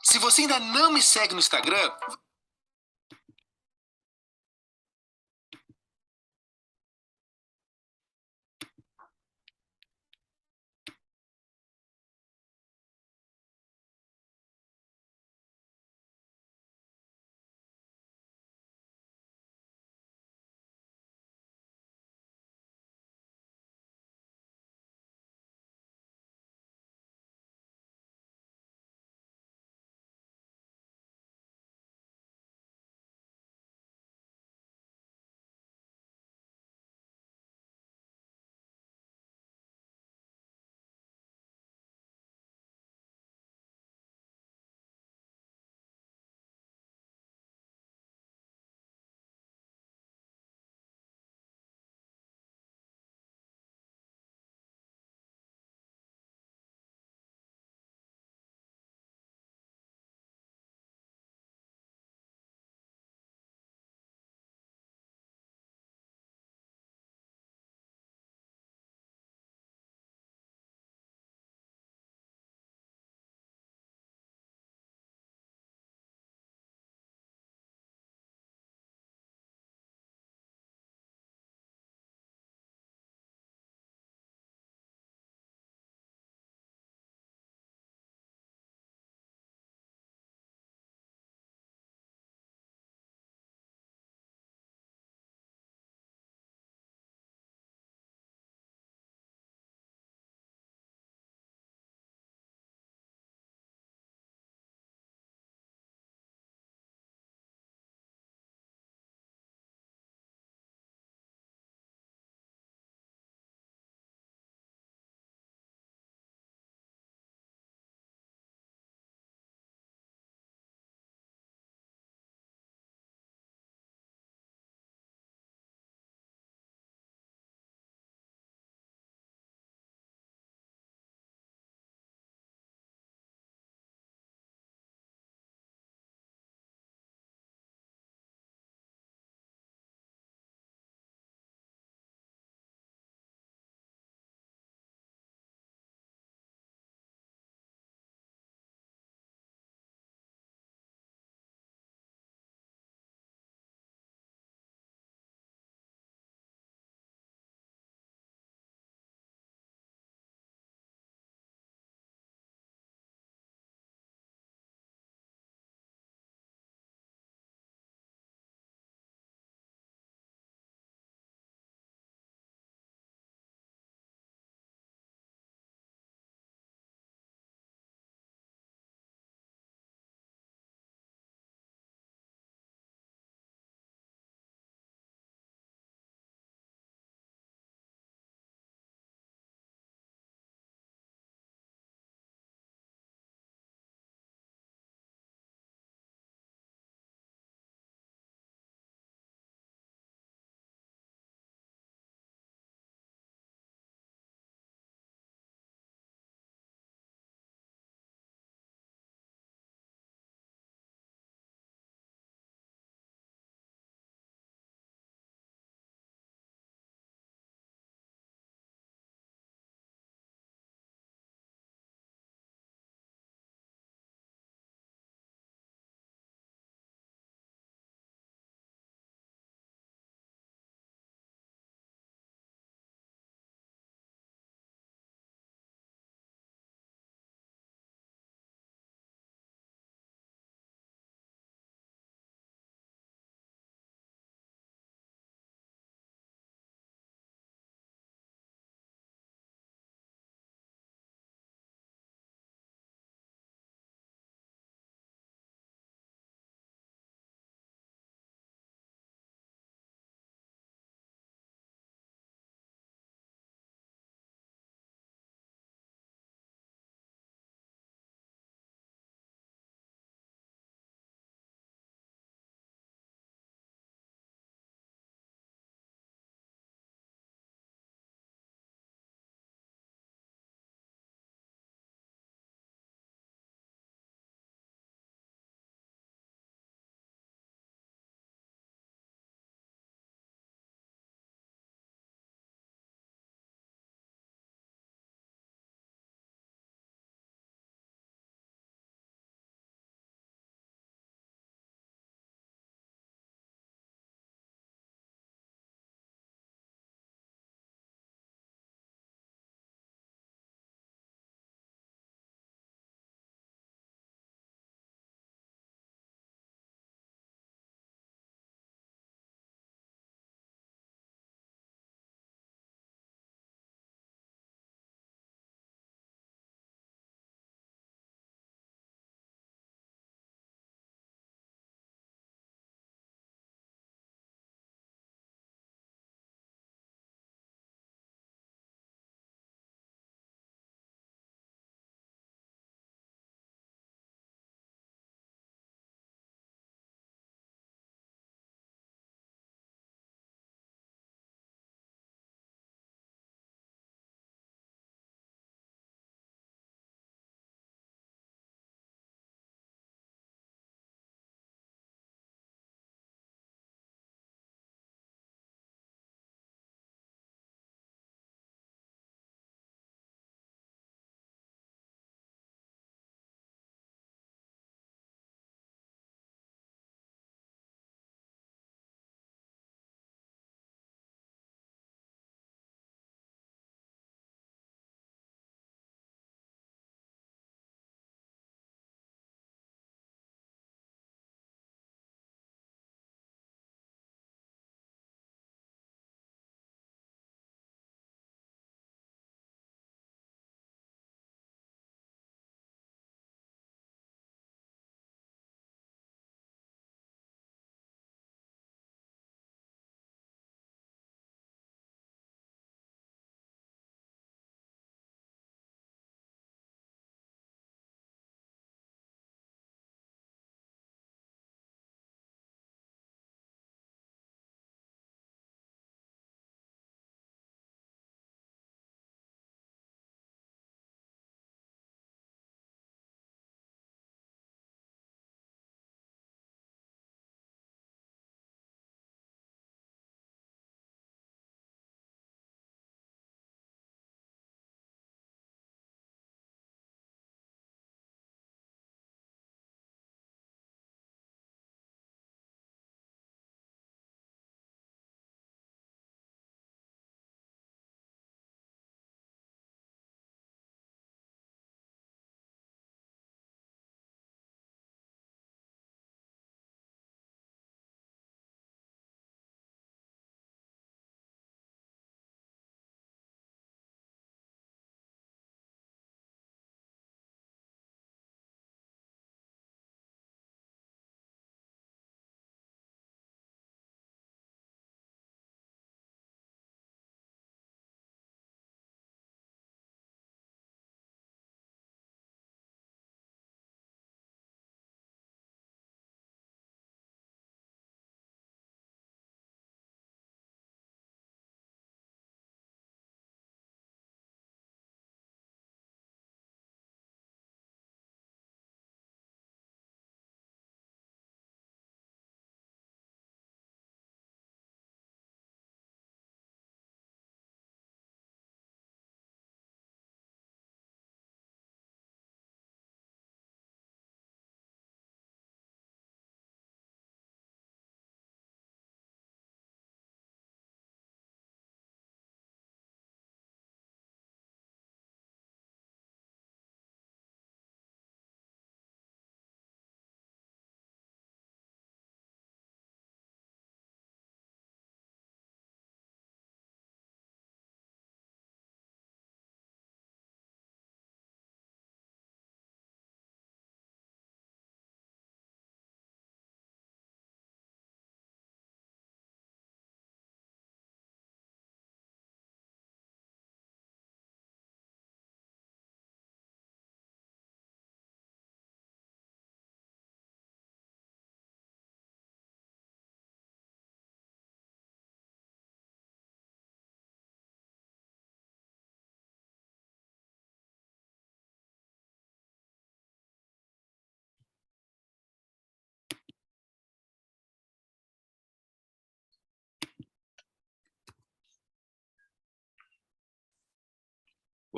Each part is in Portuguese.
Se você ainda não me segue no Instagram,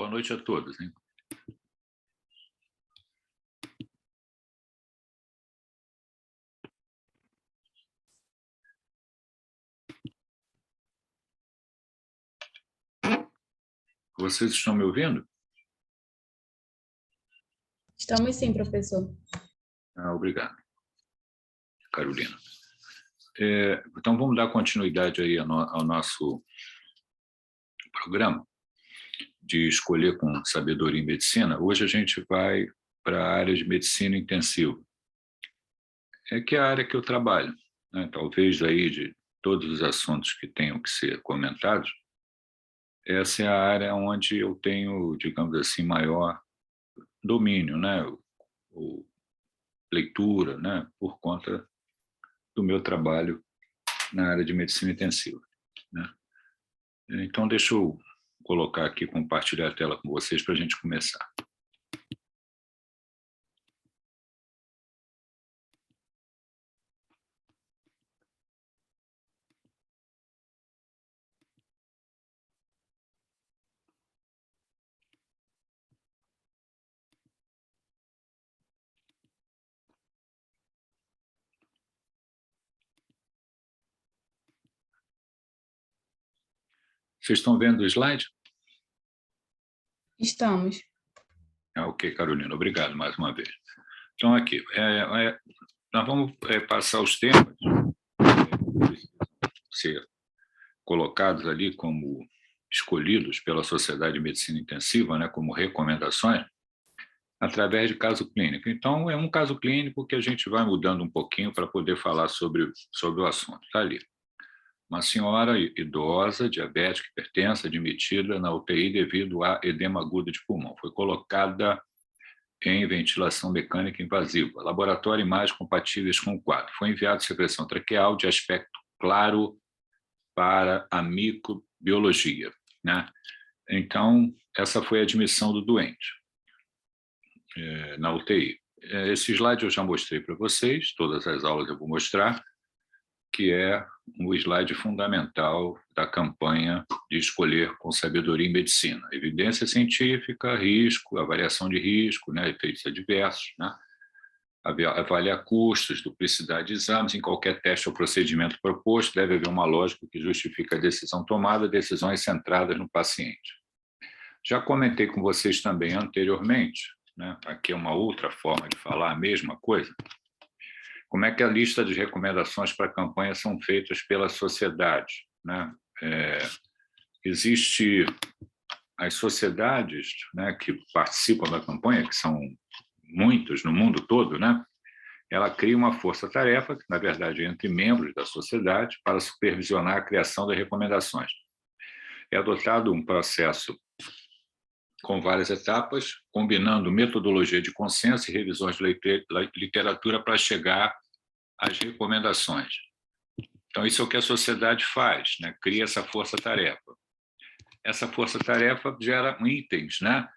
Boa noite a todos, hein? Vocês estão me ouvindo? Estamos sim, professor. Obrigado, Carolina. Então, vamos dar continuidade aí ao nosso programa de Escolher com Sabedoria em Medicina. Hoje a gente vai para a área de medicina intensiva, que é a área que eu trabalho, né? Talvez aí de todos os assuntos que tenham que ser comentados, essa é a área onde eu tenho, digamos assim, maior domínio, né? Leitura, né? Por conta do meu trabalho na área de medicina intensiva, né? Então, deixa eu colocar aqui, compartilhar a tela com vocês para a gente começar. Vocês estão vendo o slide? Estamos. Ok, Carolina, obrigado mais uma vez. Então, aqui, nós vamos passar os temas que precisam ser colocados ali como escolhidos pela Sociedade de Medicina Intensiva, né, como recomendações, através de caso clínico. Então, é um caso clínico que a gente vai mudando um pouquinho para poder falar sobre o assunto. Está ali. Uma senhora idosa, diabética, hipertensa, admitida na UTI devido a edema agudo de pulmão. Foi colocada em ventilação mecânica invasiva. Laboratório e imagens compatíveis com o quadro. Foi enviado secreção traqueal de aspecto claro para a microbiologia, né? Então, essa foi a admissão do doente na UTI. Esse slide eu já mostrei para vocês, todas as aulas eu vou mostrar, que é o slide fundamental da campanha de Escolher com Sabedoria em Medicina. Evidência científica, risco, avaliação de risco, né, efeitos adversos, né, avaliar custos, duplicidade de exames. Em qualquer teste ou procedimento proposto, deve haver uma lógica que justifica a decisão tomada, decisões centradas no paciente. Já comentei com vocês também anteriormente, né, aqui é uma outra forma de falar a mesma coisa, como é que a lista de recomendações para a campanha são feitas pela sociedade, né? Existe as sociedades, né, que participam da campanha, que são muitas no mundo todo, né? Ela cria uma força-tarefa, que na verdade é entre membros da sociedade, para supervisionar a criação das recomendações. É adotado um processo com várias etapas, combinando metodologia de consenso e revisões de literatura para chegar às recomendações. Então, isso é o que a sociedade faz, né? Cria essa força-tarefa. Essa força-tarefa gera itens, né?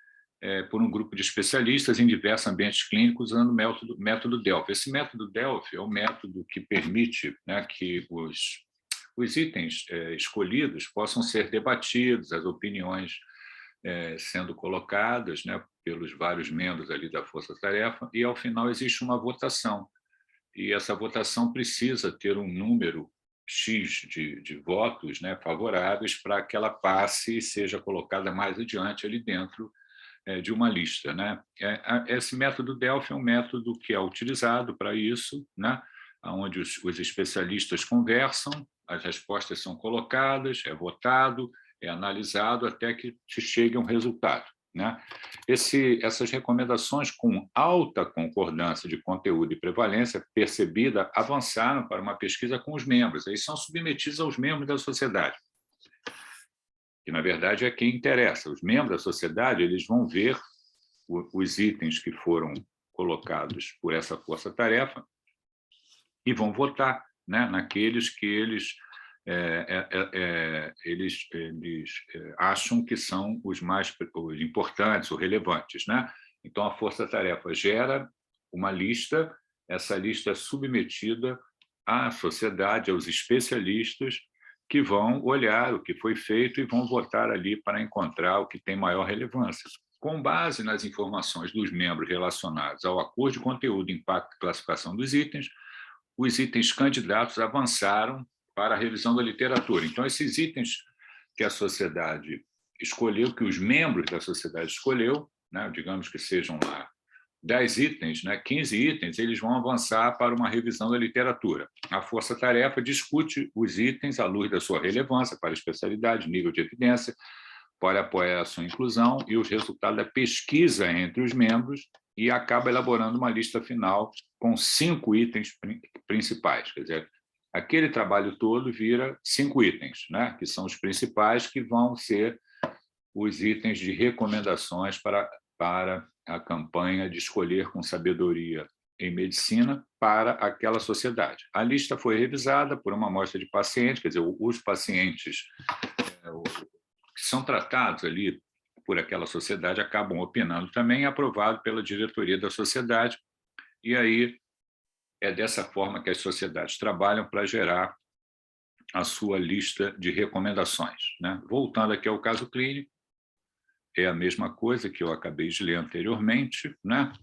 Por um grupo de especialistas em diversos ambientes clínicos usando o método Delphi. Esse método Delphi é o método que permite, né, que os itens escolhidos possam ser debatidos, as opiniões sendo colocadas, né, pelos vários membros ali da força-tarefa, e ao final existe uma votação. E essa votação precisa ter um número X de votos, né, favoráveis para que ela passe e seja colocada mais adiante ali dentro de uma lista, né? Esse método Delphi é um método que é utilizado para isso, né, onde os especialistas conversam, as respostas são colocadas, é votado, é analisado até que se chegue a um resultado, né? Essas recomendações com alta concordância de conteúdo e prevalência percebida avançaram para uma pesquisa com os membros, aí são submetidos aos membros da sociedade, que na verdade é quem interessa. Os membros da sociedade, eles vão ver os itens que foram colocados por essa força-tarefa e vão votar, né, naqueles que eles acham que são os mais importantes ou relevantes, né? Então, a força-tarefa gera uma lista, essa lista é submetida à sociedade, aos especialistas, que vão olhar o que foi feito e vão votar ali para encontrar o que tem maior relevância. Com base nas informações dos membros relacionados ao acordo de conteúdo, impacto e classificação dos itens, os itens candidatos avançaram para a revisão da literatura. Então, esses itens que a sociedade escolheu, que os membros da sociedade escolheu, né, digamos que sejam lá 10 itens, né, 15 itens, eles vão avançar para uma revisão da literatura. A força-tarefa discute os itens à luz da sua relevância para a especialidade, nível de evidência, para apoiar a sua inclusão e os resultados da pesquisa entre os membros e acaba elaborando uma lista final com 5 itens principais. Quer dizer, aquele trabalho todo vira 5 itens, né, que são os principais, que vão ser os itens de recomendações para a campanha de escolher com sabedoria em medicina para aquela sociedade. A lista foi revisada por uma amostra de pacientes, quer dizer, os pacientes que são tratados ali por aquela sociedade acabam opinando também, aprovado pela diretoria da sociedade, e aí é dessa forma que as sociedades trabalham para gerar a sua lista de recomendações, né? Voltando aqui ao caso clínico, é a mesma coisa que eu acabei de ler anteriormente, né?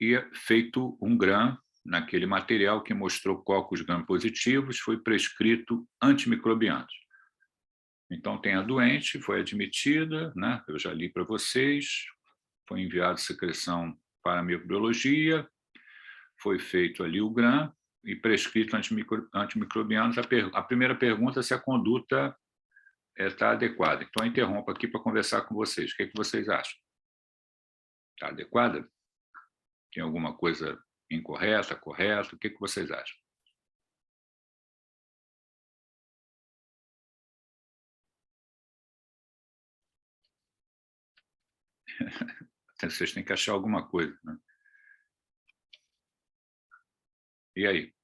E é feito um GRAM naquele material que mostrou cocos gram-positivos, foi prescrito antimicrobianos. Então, tem a doente, foi admitida, né? Eu já li para vocês, foi enviado secreção para a microbiologia, foi feito ali o GRAM e prescrito antimicrobianos. A primeira pergunta é se a conduta está adequada. Então, eu interrompo aqui para conversar com vocês. O que vocês acham? Está adequada? Tem alguma coisa incorreta, correta? O que vocês acham? Vocês têm que achar alguma coisa, né? E aí?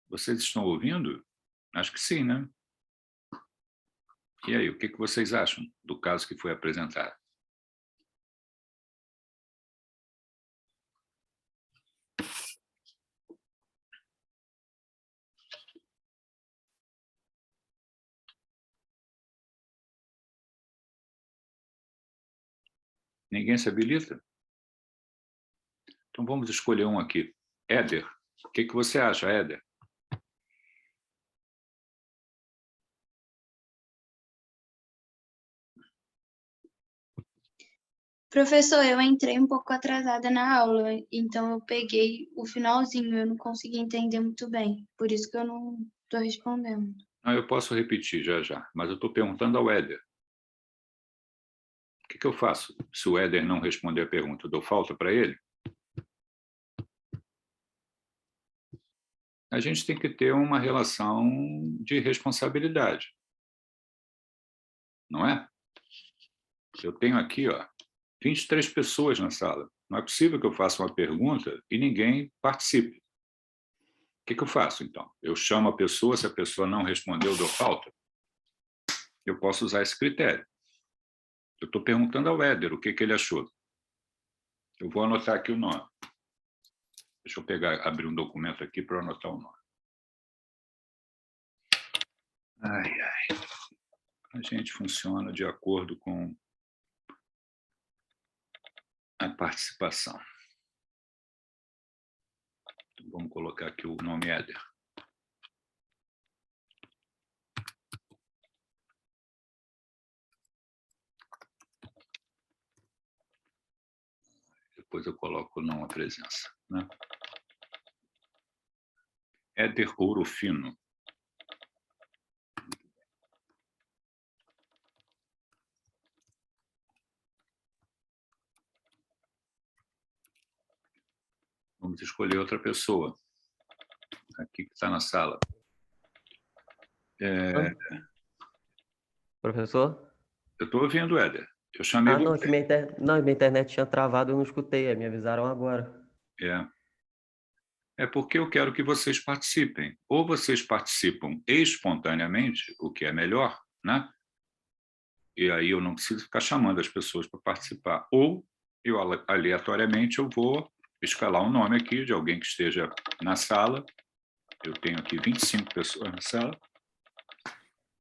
Vocês estão ouvindo? Acho que sim, né? E aí, o que vocês acham do caso que foi apresentado? Ninguém se habilita? Então, vamos escolher um aqui. Éder, o que você acha, Éder? Professor, eu entrei um pouco atrasada na aula, então eu peguei o finalzinho, eu não consegui entender muito bem, por isso que eu não estou respondendo. Ah, eu posso repetir já, mas eu estou perguntando ao Éder. O que eu faço se o Éder não responder a pergunta? Eu dou falta para ele? A gente tem que ter uma relação de responsabilidade, não é? Eu tenho aqui, 23 pessoas na sala. Não é possível que eu faça uma pergunta e ninguém participe. O que eu faço, então? Eu chamo a pessoa, se a pessoa não respondeu, eu dou falta? Eu posso usar esse critério. Eu estou perguntando ao Éder o que ele achou. Eu vou anotar aqui o nome. Deixa eu abrir um documento aqui para anotar o nome. A gente funciona de acordo com a participação. Então, vamos colocar aqui o nome Éder. Depois eu coloco o não a presença, né? Éder Ouro Fino. Vamos escolher outra pessoa aqui que está na sala. Professor? Eu estou ouvindo, Éder. Eu chamei não, você. que minha internet tinha travado, eu não escutei, me avisaram agora. É porque eu quero que vocês participem. Ou vocês participam espontaneamente, o que é melhor, né? E aí eu não preciso ficar chamando as pessoas para participar. Ou, eu aleatoriamente, eu vou escalar um nome aqui de alguém que esteja na sala. Eu tenho aqui 25 pessoas na sala.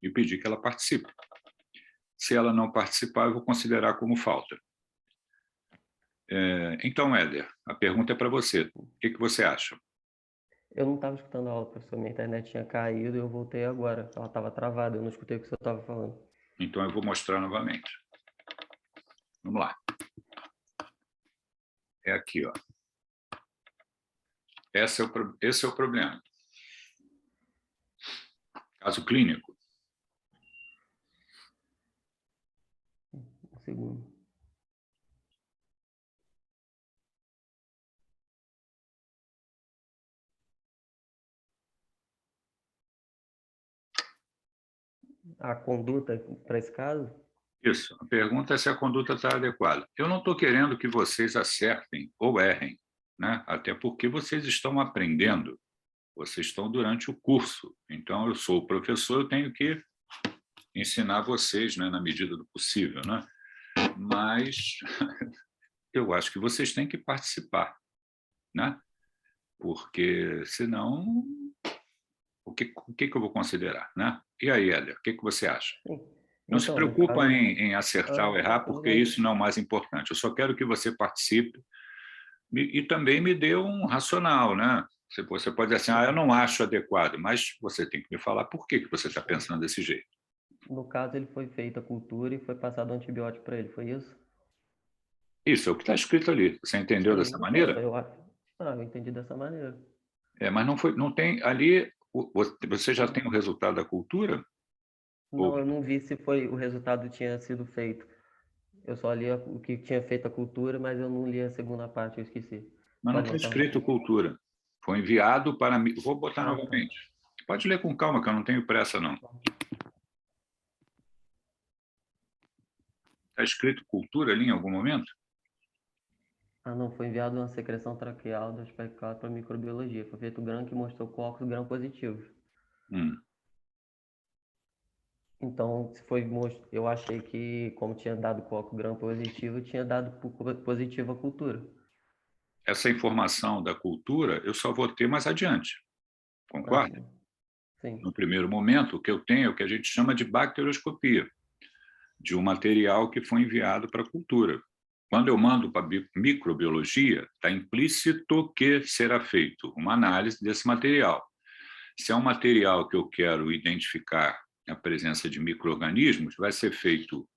E pedir que ela participe. Se ela não participar, eu vou considerar como falta. Então, Éder, a pergunta é para você. O que você acha? Eu não estava escutando a aula, professor. Minha internet tinha caído e eu voltei agora. Ela estava travada, eu não escutei o que o senhor estava falando. Então, eu vou mostrar novamente. Vamos lá. É aqui, ó. Esse é o problema. Caso clínico. Um segundo. A conduta para esse caso? Isso. A pergunta é se a conduta está adequada. Eu não estou querendo que vocês acertem ou errem, né? Até porque vocês estão aprendendo. Vocês estão durante o curso. Então, eu sou o professor, eu tenho que ensinar vocês, né, na medida do possível, né? Mas eu acho que vocês têm que participar, né? Porque, senão, o que eu vou considerar, né? E aí, Éder, o que você acha? Sim. Não se Então, no preocupa caso... em acertar ou errar, tudo porque bem. isso não é o mais importante. Eu só quero que você participe e também me dê um racional, né? Você pode dizer assim, eu não acho adequado, mas você tem que me falar por que você está pensando desse jeito. No caso, ele foi feita a cultura e foi passado um antibiótico para ele, foi isso? Isso é o que está escrito ali. Você entendeu dessa Sim, então, maneira? eu acho. Eu entendi dessa maneira. Mas não tem ali. Você já tem o resultado da cultura? Não, eu não vi se foi o resultado tinha sido feito. Eu só li o que tinha feito a cultura, mas eu não li a segunda parte, eu esqueci. Mas não Pode está voltar. escrito cultura. Foi enviado para mim. Vou botar Tá. novamente. Pode ler com calma, que eu não tenho pressa, não. Está escrito cultura ali em algum momento? Não, foi enviado uma secreção traqueal do espectro para microbiologia. Foi feito gram que mostrou cocos gram positivos. Então, se foi eu achei que, como tinha dado coco gram positivo, tinha dado positivo a cultura. Essa informação da cultura eu só vou ter mais adiante. Concorda? Sim. Sim. No primeiro momento, o que eu tenho é o que a gente chama de bacterioscopia, de um material que foi enviado para a cultura. Quando eu mando para microbiologia, está implícito que será feito uma análise desse material. Se é um material que eu quero identificar a presença de micro-organismos, vai ser feito,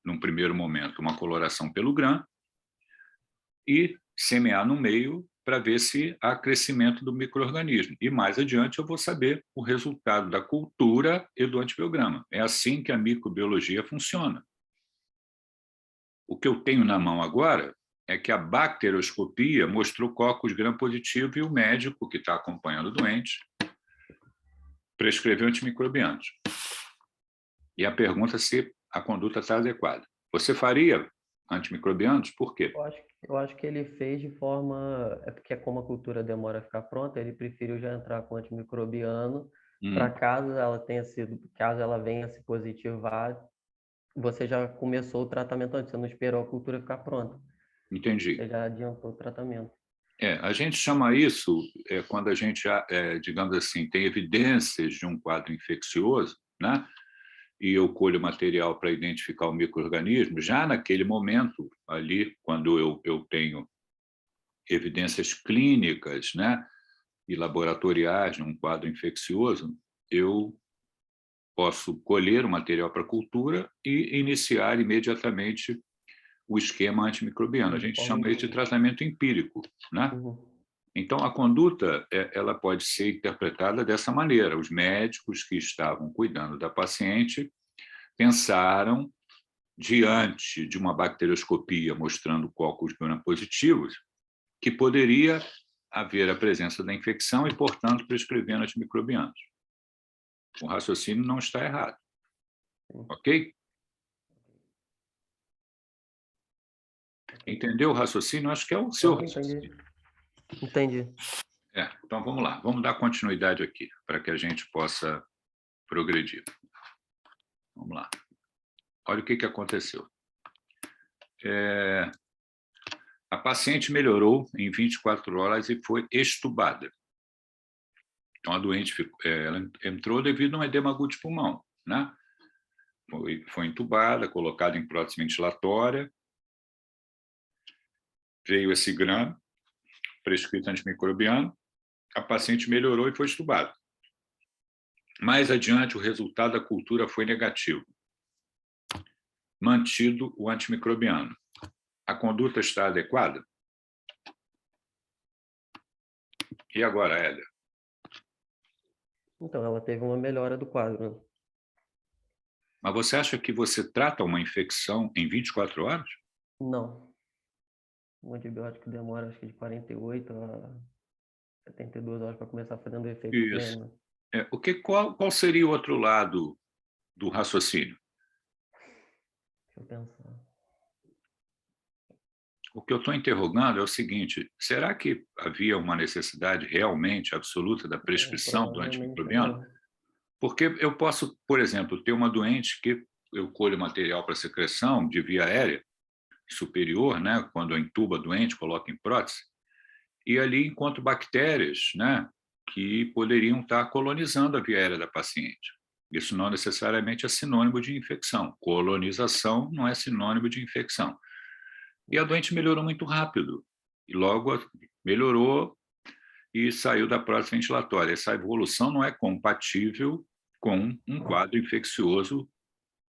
num primeiro momento, uma coloração pelo gram e semear no meio para ver se há crescimento do micro-organismo. E mais adiante eu vou saber o resultado da cultura e do antibiograma. É assim que a microbiologia funciona. O que eu tenho na mão agora é que a bacterioscopia mostrou cocos gram-positivo e o médico que está acompanhando o doente prescreveu antimicrobianos. E a pergunta é se a conduta está adequada. Você faria antimicrobianos? Por quê? Eu acho que ele fez de forma... É porque como a cultura demora a ficar pronta, ele preferiu já entrar com antimicrobiano para caso ela venha se positivar, você já começou o tratamento antes, você não esperou a cultura ficar pronta. Entendi. Você já adiantou o tratamento. A gente chama isso, quando a gente, digamos assim, tem evidências de um quadro infeccioso, né? E eu colho material para identificar o micro-organismo, já naquele momento, ali, quando eu tenho evidências clínicas, né, e laboratoriais de um quadro infeccioso, eu posso colher o material para cultura e iniciar imediatamente o esquema antimicrobiano. A gente chama isso de tratamento empírico, né? Então, a conduta ela pode ser interpretada dessa maneira. Os médicos que estavam cuidando da paciente pensaram, diante de uma bacterioscopia mostrando cocos gram-positivos, que poderia haver a presença da infecção e, portanto, prescrevendo antimicrobianos. O raciocínio não está errado. Ok? Entendeu o raciocínio? Acho que é o seu raciocínio. Entendi. Então, vamos lá. Vamos dar continuidade aqui, para que a gente possa progredir. Vamos lá. olha o que aconteceu. A paciente melhorou em 24 horas e foi extubada. Então, a doente ela entrou devido a um edema agudo de pulmão, né? Foi entubada, colocada em prótese ventilatória, veio esse grano, prescrito antimicrobiano, a paciente melhorou e foi extubada. Mais adiante, o resultado da cultura foi negativo. Mantido o antimicrobiano. A conduta está adequada? E agora, Hélia? Então, ela teve uma melhora do quadro, né? Mas você acha que você trata uma infecção em 24 horas? Não. O antibiótico demora, acho que de 48 a 72 horas para começar fazendo o efeito Isso. pleno. Qual seria o outro lado do raciocínio? Deixa eu pensar. O que eu estou interrogando é o seguinte: será que havia uma necessidade realmente absoluta da prescrição do antimicrobiano? Porque eu posso, por exemplo, ter uma doente que eu colho material para secreção de via aérea superior, né, quando eu entubo a doente, coloco em prótese, e ali encontro bactérias, né, que poderiam estar colonizando a via aérea da paciente. Isso não necessariamente é sinônimo de infecção. Colonização não é sinônimo de infecção. E a doente melhorou muito rápido. E logo melhorou e saiu da prótese ventilatória. Essa evolução não é compatível com um quadro infeccioso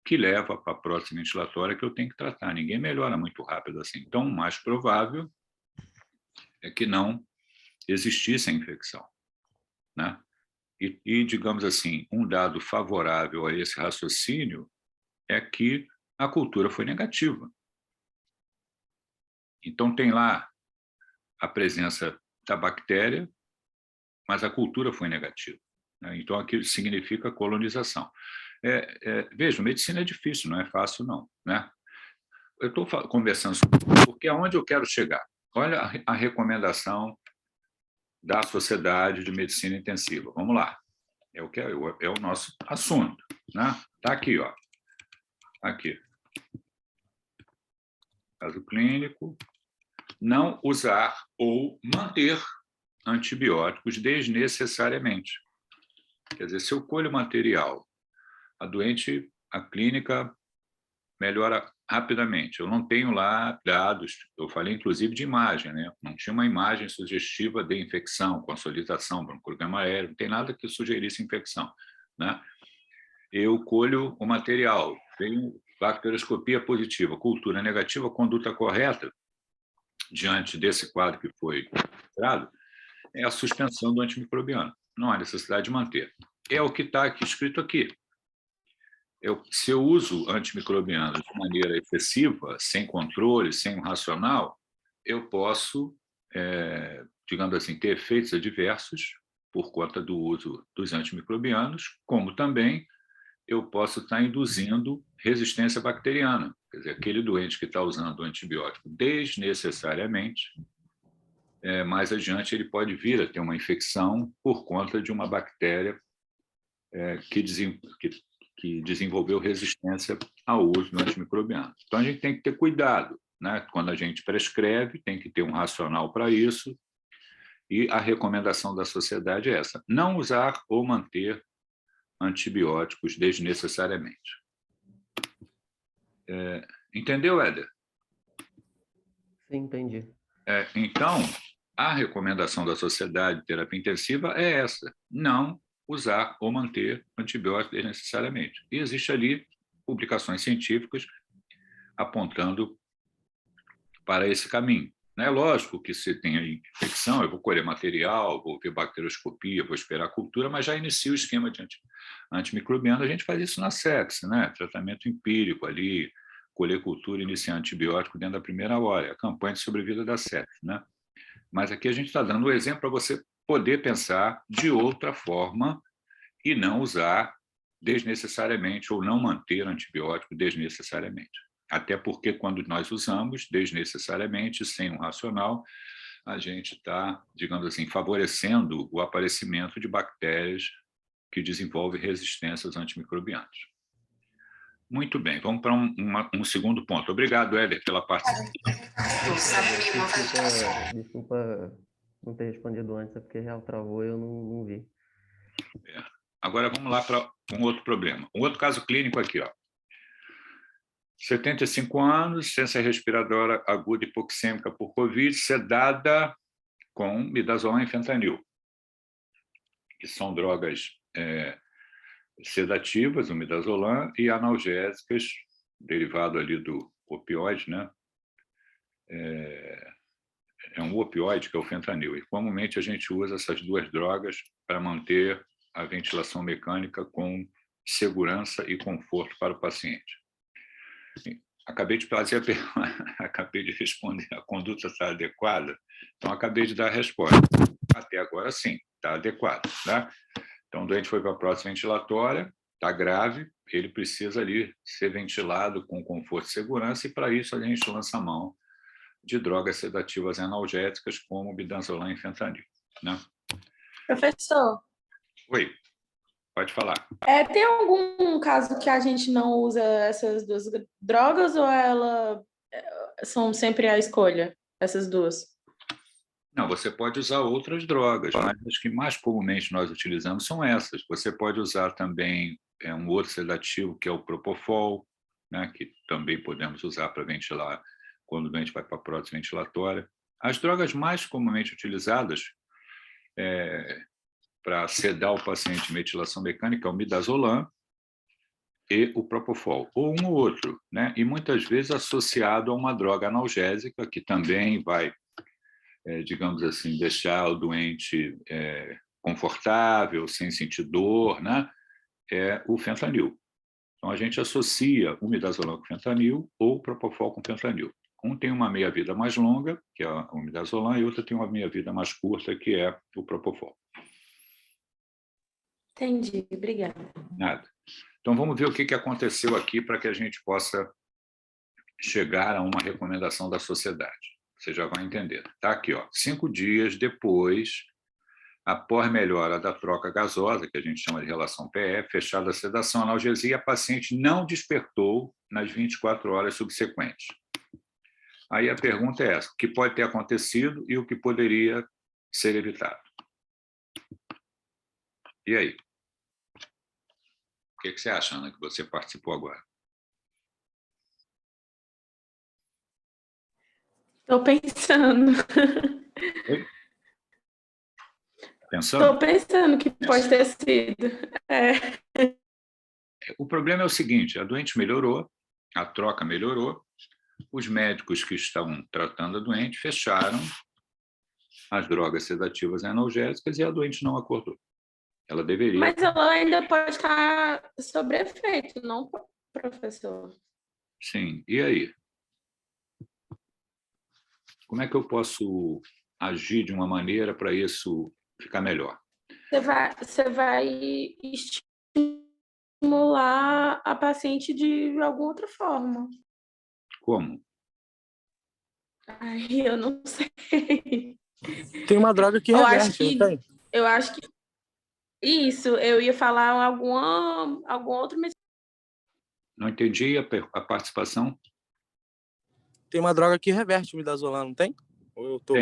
que leva para a prótese ventilatória que eu tenho que tratar. Ninguém melhora muito rápido assim. Então, o mais provável é que não existisse a infecção, né? E, digamos assim, um dado favorável a esse raciocínio é que a cultura foi negativa. Então, tem lá a presença da bactéria, mas a cultura foi negativa, né? Então, aquilo significa colonização. Veja, medicina é difícil, não é fácil, não, né? Eu estou conversando sobre isso porque é onde eu quero chegar. Olha a recomendação da Sociedade de Medicina Intensiva. Vamos lá. É o nosso assunto, né? Está aqui, ó. Aqui. Caso clínico. Não usar ou manter antibióticos desnecessariamente. Quer dizer, se eu colho material, a doente, a clínica melhora rapidamente. Eu não tenho lá dados, eu falei inclusive de imagem, né? Não tinha uma imagem sugestiva de infecção, consolidação, broncograma aéreo, não tem nada que sugerisse infecção, né? Eu colho o material, tenho bacterioscopia positiva, cultura negativa, conduta correta, diante desse quadro que foi mostrado, é a suspensão do antimicrobiano. Não há necessidade de manter. É o que está aqui, escrito aqui. Se eu uso antimicrobiano de maneira excessiva, sem controle, sem um racional, eu posso, digamos assim, ter efeitos adversos por conta do uso dos antimicrobianos, como também eu posso estar induzindo resistência bacteriana. Quer dizer, aquele doente que está usando o antibiótico desnecessariamente, mais adiante ele pode vir a ter uma infecção por conta de uma bactéria que desenvolveu resistência ao uso do antimicrobiano. Então, a gente tem que ter cuidado, né? Quando a gente prescreve, tem que ter um racional para isso, e a recomendação da sociedade é essa: não usar ou manter antibióticos desnecessariamente. Entendeu, Éder? Sim, entendi. Então, a recomendação da Sociedade de Terapia Intensiva é essa: não usar ou manter antibióticos desnecessariamente. E existe ali publicações científicas apontando para esse caminho. É lógico que se tem infecção, eu vou colher material, vou ver bacterioscopia, vou esperar a cultura, mas já inicia o esquema de antimicrobiano. A gente faz isso na sepse, né? Tratamento empírico ali, colher cultura, iniciar antibiótico dentro da primeira hora, a campanha de sobrevida da sepse, né? Mas aqui a gente está dando um exemplo para você poder pensar de outra forma e não usar desnecessariamente ou não manter antibiótico desnecessariamente. Até porque, quando nós usamos desnecessariamente, sem um racional, a gente está, digamos assim, favorecendo o aparecimento de bactérias que desenvolvem resistência aos antimicrobianos. Muito bem, vamos para um segundo ponto. Obrigado, Éder, pela participação. Desculpa não ter respondido antes, é porque já travou e eu não vi. Agora vamos lá para um outro problema. Um outro caso clínico aqui, ó. 75 anos, ciência respiradora aguda hipoxêmica por Covid, sedada com midazolam e fentanil, que são drogas sedativas, o midazolam, e analgésicas, derivado ali do opioide, né? É um opioide, que é o fentanil. E, comumente, a gente usa essas duas drogas para manter a ventilação mecânica com segurança e conforto para o paciente. Acabei de fazer a pergunta, acabei de responder, a conduta está adequada? Então, acabei de dar a resposta. Até agora, sim, está adequado. Tá? Então, o doente foi para a prótese ventilatória, está grave, ele precisa ali ser ventilado com conforto e segurança, e para isso a gente lança a mão de drogas sedativas analgésicas, como midazolam e fentanil. Né? Professor. Oi, pode falar. Tem algum caso que a gente não usa essas duas drogas, ou elas são sempre a escolha, essas duas? Não, você pode usar outras drogas, mas as que mais comumente nós utilizamos são essas. Você pode usar também um outro sedativo, que é o propofol, né, que também podemos usar para ventilar quando o doente vai para a prótese ventilatória. As drogas mais comumente utilizadas para sedar o paciente em ventilação mecânica é o midazolam e o propofol, ou um ou outro, né? E muitas vezes associado a uma droga analgésica, que também vai, digamos assim, deixar o doente confortável, sem sentir dor, né? É o fentanil. Então, a gente associa o midazolam com fentanil ou o propofol com fentanil. Um tem uma meia-vida mais longa, que é o midazolam, e outro tem uma meia-vida mais curta, que é o propofol. Entendi, obrigada. Nada. Então, vamos ver o que aconteceu aqui para que a gente possa chegar a uma recomendação da sociedade. Você já vai entender. Está aqui, ó, 5 dias depois, após melhora da troca gasosa, que a gente chama de relação PE, fechada a sedação, analgesia, a paciente não despertou nas 24 horas subsequentes. Aí a pergunta é essa: o que pode ter acontecido e o que poderia ser evitado? E aí? O que você acha, Ana, que você participou agora? Estou pensando. Oi? Pensando? Estou pensando que pode ter sido. O problema é o seguinte: a doente melhorou, a troca melhorou, os médicos que estavam tratando a doente fecharam as drogas sedativas e analgésicas e a doente não acordou. Ela deveria... Mas ela ainda pode estar sob efeito, não, professor? Sim. E aí? Como é que eu posso agir de uma maneira para isso ficar melhor? Você vai estimular a paciente de alguma outra forma. Como? Ai, eu não sei. Tem uma droga que reverte, não tem? Eu acho que... Isso, eu ia falar algum outro... Não entendi a participação. Tem uma droga que reverte o midazolam, não tem? Ou eu tô...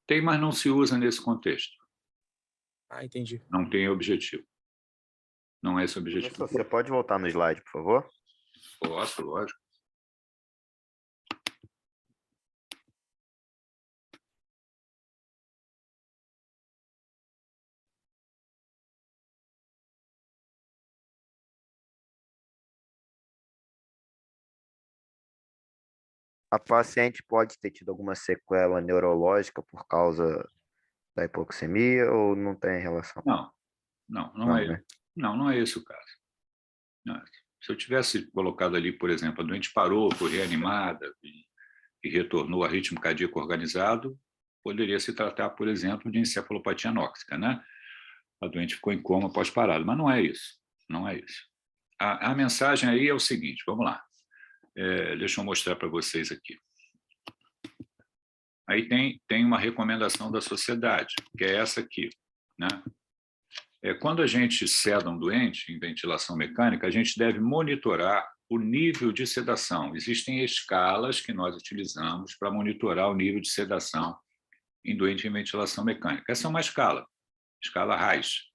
Tem, mas não se usa nesse contexto. Ah, entendi. Não tem objetivo. Não é esse o objetivo. Você pode voltar no slide, por favor? Posso, lógico. A paciente pode ter tido alguma sequela neurológica por causa da hipoxemia ou não tem relação? Não é esse o caso. Não. Se eu tivesse colocado ali, por exemplo, a doente parou, foi reanimada e retornou a ritmo cardíaco organizado, poderia se tratar, por exemplo, de encefalopatia anóxica, né? A doente ficou em coma pós-parado, mas não é isso. Não é isso. A mensagem aí é o seguinte, vamos lá. Deixa eu mostrar para vocês aqui. Aí tem uma recomendação da sociedade, que é essa aqui, né? Quando a gente seda um doente em ventilação mecânica, a gente deve monitorar o nível de sedação. Existem escalas que nós utilizamos para monitorar o nível de sedação em doente em ventilação mecânica. Essa é uma escala RASS.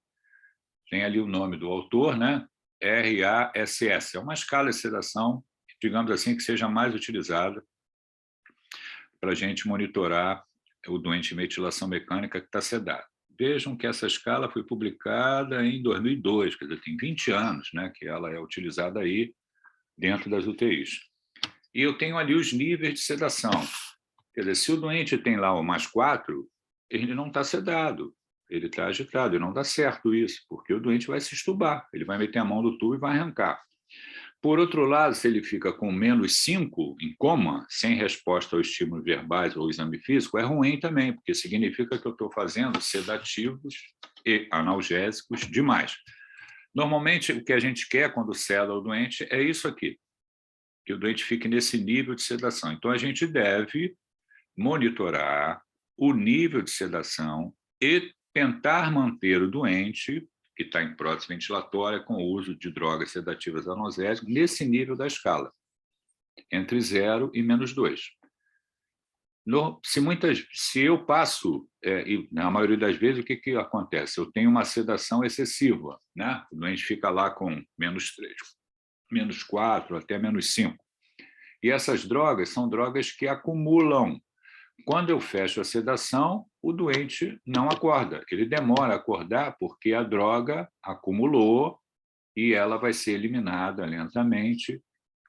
Tem ali o nome do autor, né? RASS. É uma escala de sedação, digamos assim, que seja mais utilizada para a gente monitorar o doente em ventilação mecânica que está sedado. Vejam que essa escala foi publicada em 2002, quer dizer, tem 20 anos, né, que ela é utilizada aí dentro das UTIs. E eu tenho ali os níveis de sedação. Quer dizer, se o doente tem lá o +4, ele não está sedado, ele está agitado, e não dá certo isso, porque o doente vai se estubar, ele vai meter a mão no tubo e vai arrancar. Por outro lado, se ele fica com -5 em coma, sem resposta aos estímulos verbais ou exame físico, é ruim também, porque significa que eu estou fazendo sedativos e analgésicos demais. Normalmente, o que a gente quer quando seda o doente é isso aqui, que o doente fique nesse nível de sedação. Então, a gente deve monitorar o nível de sedação e tentar manter o doente que está em prótese ventilatória com o uso de drogas sedativas analgésicas nesse nível da escala, entre 0 e -2. Se eu passo, e na maioria das vezes, o que acontece? Eu tenho uma sedação excessiva, né? O doente fica lá com -3, -4, até -5. E essas drogas são drogas que acumulam. Quando eu fecho a sedação, o doente não acorda. Ele demora a acordar porque a droga acumulou e ela vai ser eliminada lentamente.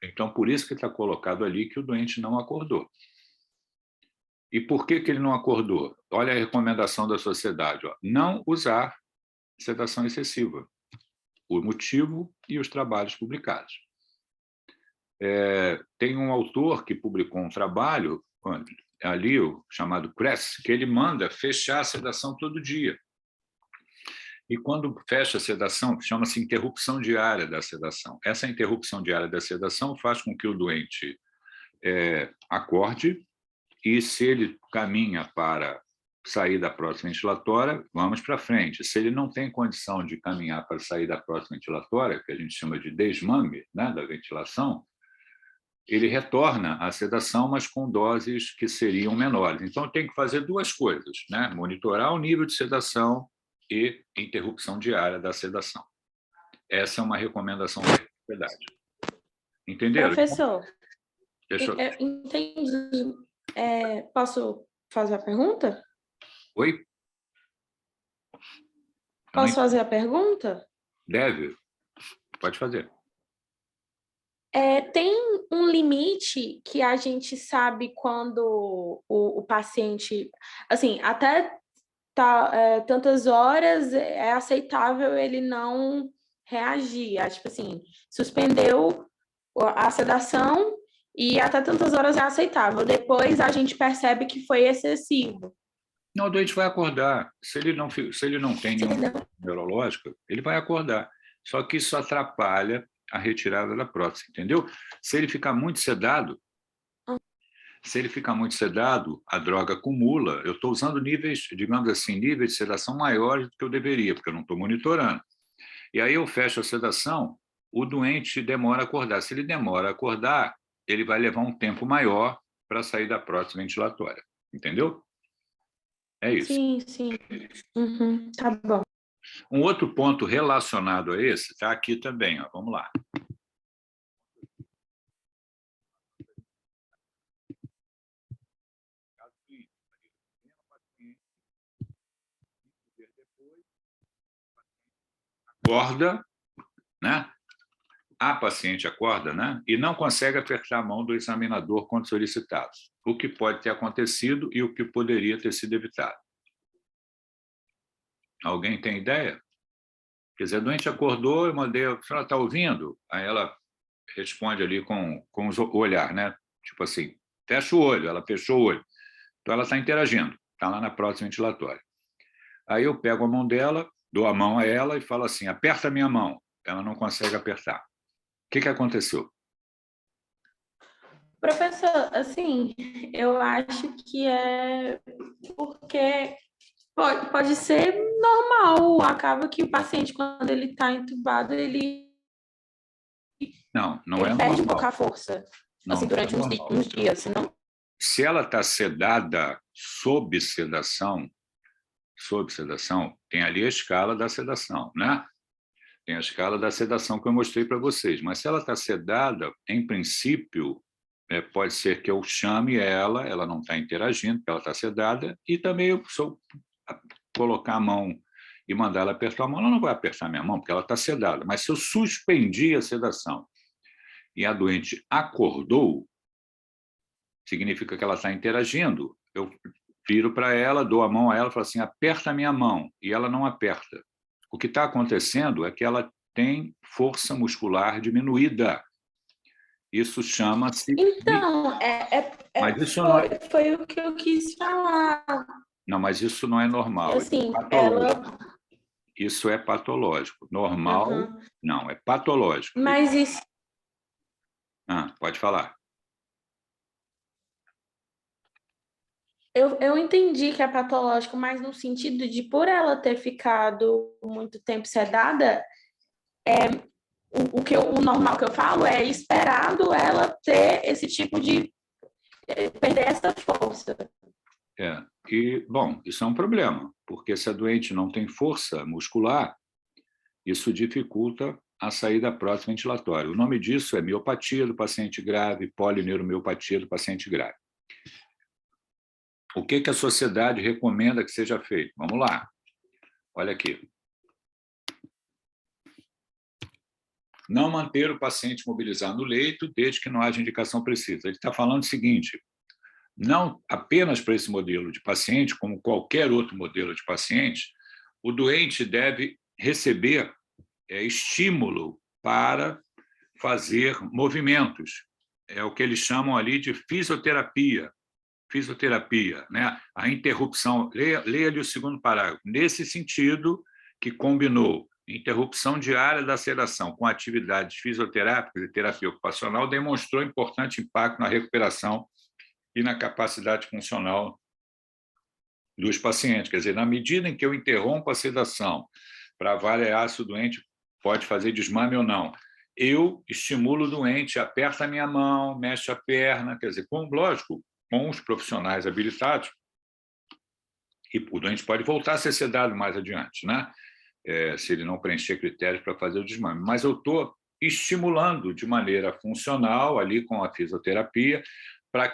Então, por isso que está colocado ali que o doente não acordou. E por que ele não acordou? Olha a recomendação da sociedade. Ó, não usar sedação excessiva. O motivo e os trabalhos publicados. Tem um autor que publicou um trabalho ali, o chamado Kress, que ele manda fechar a sedação todo dia. E quando fecha a sedação, chama-se interrupção diária da sedação. Essa interrupção diária da sedação faz com que o doente acorde e, se ele caminha para sair da prótese ventilatória, vamos para frente. Se ele não tem condição de caminhar para sair da prótese ventilatória, que a gente chama de desmame, né, da ventilação, ele retorna à sedação, mas com doses que seriam menores. Então, tem que fazer duas coisas, né? Monitorar o nível de sedação e interrupção diária da sedação. Essa é uma recomendação da sociedade. Entenderam? Professor, Deixa eu... entendi. Posso fazer a pergunta? Oi? Posso fazer a pergunta? Deve. Pode fazer. Tem um limite que a gente sabe quando o paciente, assim, até tantas horas é aceitável ele não reagir. Tipo assim, suspendeu a sedação e até tantas horas é aceitável. Depois a gente percebe que foi excessivo. Não, o doente vai acordar. Se ele não tem nenhum neurológico, ele vai acordar. Só que isso atrapalha a retirada da prótese, entendeu? Se ele ficar muito sedado, a droga acumula. Eu estou usando níveis, digamos assim, níveis de sedação maiores do que eu deveria, porque eu não estou monitorando. E aí eu fecho a sedação, o doente demora a acordar. Se ele demora a acordar, ele vai levar um tempo maior para sair da prótese ventilatória, entendeu? É isso. Sim. Uhum, tá bom. Um outro ponto relacionado a esse está aqui também, ó. Vamos lá. Acorda, né? A paciente acorda, né? E não consegue apertar a mão do examinador quando solicitado. O que pode ter acontecido e o que poderia ter sido evitado. Alguém tem ideia? Quer dizer, a doente acordou, eu mandei, a senhora está ouvindo? Aí ela responde ali com o olhar, né? Tipo assim, fecha o olho, ela fechou o olho. Então, ela está interagindo, está lá na prótese ventilatória. Aí eu pego a mão dela, dou a mão a ela e falo assim, aperta a minha mão. Ela não consegue apertar. O que aconteceu? Professor, assim, eu acho que é porque pode ser normal. Acaba que o paciente, quando ele está entubado, ele Não, não é Ele perde um normal. pouco a força, Não, assim, não é durante normal. uns dias, senão... Se ela está sedada, sob sedação, tem ali a escala da sedação, né? Tem a escala da sedação que eu mostrei para vocês. Mas se ela está sedada, em princípio, pode ser que eu chame ela não está interagindo, porque ela está sedada, e também se eu colocar a mão e mandar ela apertar a mão, ela não vai apertar minha mão, porque ela está sedada. Mas se eu suspendi a sedação e a doente acordou, significa que ela está interagindo. Eu viro para ela, dou a mão a ela e falo assim, aperta a minha mão, e ela não aperta. O que está acontecendo é que ela tem força muscular diminuída. Isso chama-se... Então, Mas isso não é... foi o que eu quis falar. Não, mas isso não é normal. Assim, Isso é patológico. Normal, não, é patológico. Mas isso... Pode falar. Eu entendi que é patológico, mas no sentido de, por ela ter ficado muito tempo sedada, o normal que eu falo é esperado ela ter esse tipo de... perder essa força. E, bom, isso é um problema, porque se a doente não tem força muscular, isso dificulta a saída próxima ventilatória. O nome disso é miopatia do paciente grave, polineuromeiopatia do paciente grave. O que a sociedade recomenda que seja feito? Vamos lá. Olha aqui. Não manter o paciente mobilizado no leito desde que não haja indicação precisa. Ele está falando o seguinte, não apenas para esse modelo de paciente, como qualquer outro modelo de paciente, o doente deve receber estímulo para fazer movimentos. É o que eles chamam ali de fisioterapia. Fisioterapia, né? A interrupção, leia-lhe o segundo parágrafo, nesse sentido que combinou interrupção diária da sedação com atividades fisioterápicas e terapia ocupacional, demonstrou importante impacto na recuperação e na capacidade funcional dos pacientes. Quer dizer, na medida em que eu interrompo a sedação para avaliar se o doente pode fazer desmame ou não, eu estimulo o doente, aperta a minha mão, mexe a perna, quer dizer, lógico, com os profissionais habilitados, e o doente pode voltar a ser sedado mais adiante, né? Se ele não preencher critérios para fazer o desmame. Mas eu estou estimulando de maneira funcional, ali com a fisioterapia,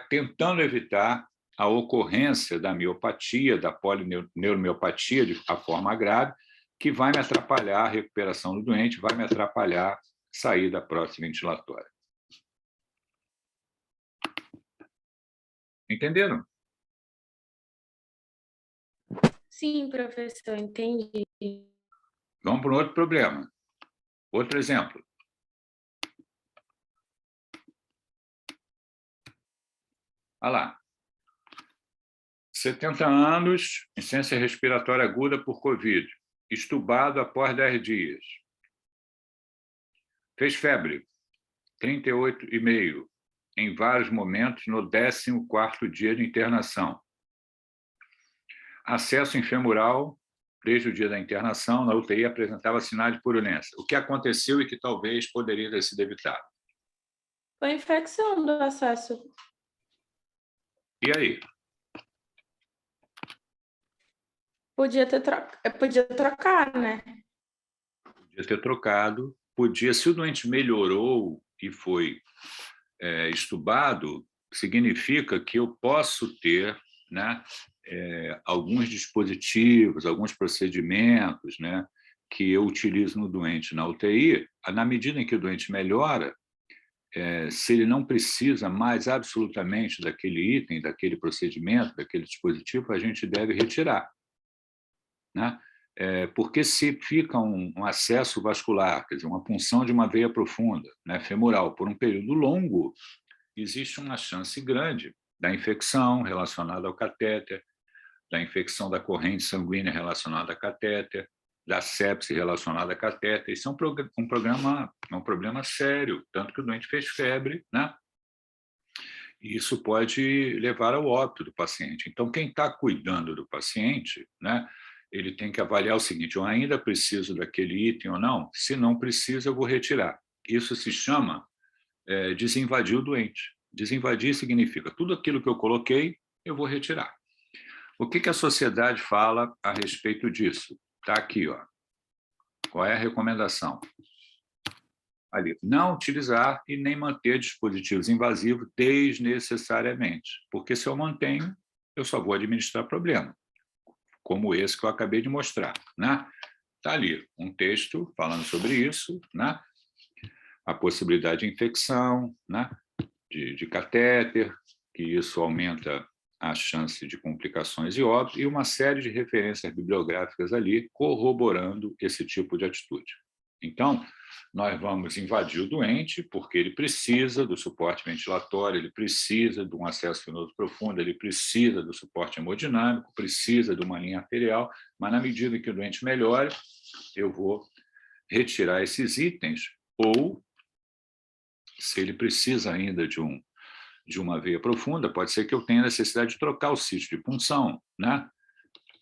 tentando evitar a ocorrência da miopatia, da polineuromeiopatia, de a forma grave, que vai me atrapalhar a recuperação do doente, vai me atrapalhar a saída próxima ventilatória. Entenderam? Sim, professor, entendi. Vamos para um outro problema. Outro exemplo. Olha lá. 70 anos, insuficiência respiratória aguda por Covid, estubado após 10 dias. Fez febre, 38,5, em vários momentos no 14º dia de internação. Acesso infemoral, desde o dia da internação, na UTI apresentava sinais de purulência. O que aconteceu e que talvez poderia ter sido evitado? Foi infecção do acesso. E aí? Podia trocar, né? Podia ter trocado. Podia, se o doente melhorou e foi estubado, significa que eu posso ter, né, alguns dispositivos, alguns procedimentos, né, que eu utilizo no doente na UTI, na medida em que o doente melhora, se ele não precisa mais absolutamente daquele item, daquele procedimento, daquele dispositivo, a gente deve retirar, né? Porque se fica um acesso vascular, quer dizer, uma punção de uma veia profunda, né, femoral, por um período longo, existe uma chance grande da infecção relacionada ao catéter, da infecção da corrente sanguínea relacionada a catéter, da sepse relacionada a catéter. Isso é um problema sério, tanto que o doente fez febre, né? E isso pode levar ao óbito do paciente. Então, quem está cuidando do paciente, né, ele tem que avaliar o seguinte: eu ainda preciso daquele item ou não? Se não precisa, eu vou retirar. Isso se chama desinvadir o doente. Desinvadir significa tudo aquilo que eu coloquei, eu vou retirar. O que a sociedade fala a respeito disso? Está aqui, ó. Qual é a recomendação? Ali, não utilizar e nem manter dispositivos invasivos desnecessariamente, porque se eu mantenho, eu só vou administrar problema, como esse que eu acabei de mostrar, né? Está ali um texto falando sobre isso, né? A possibilidade de infecção, né? De catéter, que isso aumenta a chance de complicações e óbito, e uma série de referências bibliográficas ali corroborando esse tipo de atitude. Então, nós vamos invadir o doente porque ele precisa do suporte ventilatório, ele precisa de um acesso venoso profundo, ele precisa do suporte hemodinâmico, precisa de uma linha arterial, mas na medida que o doente melhore, eu vou retirar esses itens, ou, se ele precisa ainda de uma veia profunda, pode ser que eu tenha necessidade de trocar o sítio de punção, né?